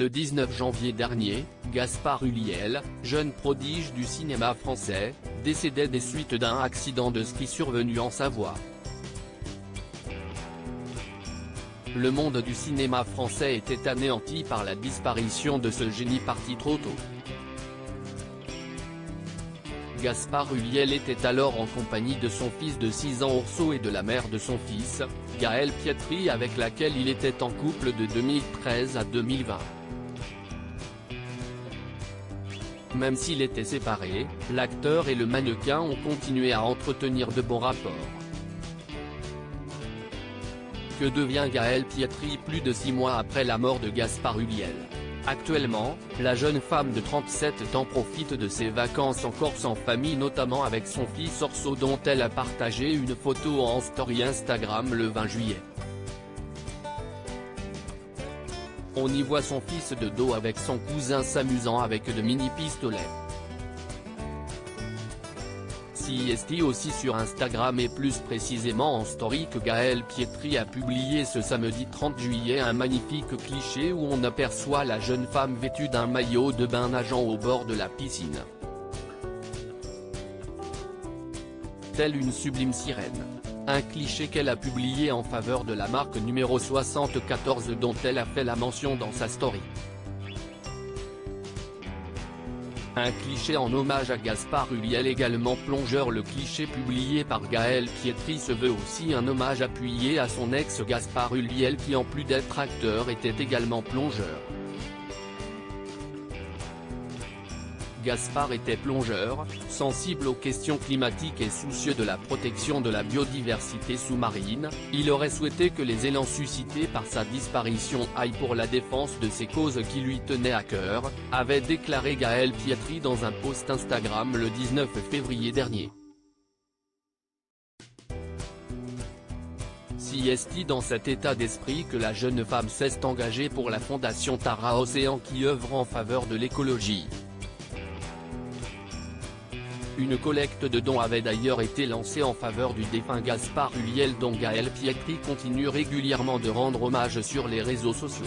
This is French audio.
Le 19 janvier dernier, Gaspard Ulliel, jeune prodige du cinéma français, décédait des suites d'un accident de ski survenu en Savoie. Le monde du cinéma français était anéanti par la disparition de ce génie parti trop tôt. Gaspard Ulliel était alors en compagnie de son fils de 6 ans Orso et de la mère de son fils, Gaëlle Pietri, avec laquelle il était en couple de 2013 à 2020. Même s'il était séparé, l'acteur et le mannequin ont continué à entretenir de bons rapports. Que devient Gaëlle Pietri plus de 6 mois après la mort de Gaspard Ulliel? Actuellement, la jeune femme de 37 ans profite de ses vacances en Corse en famille, notamment avec son fils Orso, dont elle a partagé une photo en story Instagram le 20 juillet. On y voit son fils de dos avec son cousin s'amusant avec de mini-pistolets. CIST aussi sur Instagram et plus précisément en story que Gaëlle Pietri a publié ce samedi 30 juillet un magnifique cliché où on aperçoit la jeune femme vêtue d'un maillot de bain nageant au bord de la piscine. Telle une sublime sirène. Un cliché qu'elle a publié en faveur de la marque numéro 74 dont elle a fait la mention dans sa story. Un cliché en hommage à Gaspard Ulliel, également plongeur. Le cliché publié par Gaëlle Pietri se veut aussi un hommage appuyé à son ex Gaspard Ulliel, qui en plus d'être acteur était également plongeur. Gaspard était plongeur, sensible aux questions climatiques et soucieux de la protection de la biodiversité sous-marine. Il aurait souhaité que les élans suscités par sa disparition aillent pour la défense de ces causes qui lui tenaient à cœur, avait déclaré Gaëlle Pietri dans un post Instagram le 19 février dernier. CIST dans cet état d'esprit que la jeune femme s'est engagée pour la fondation Tara Océan, qui œuvre en faveur de l'écologie. Une collecte de dons avait d'ailleurs été lancée en faveur du défunt Gaspard Ulliel, dont Gaëlle Pietri continue régulièrement de rendre hommage sur les réseaux sociaux.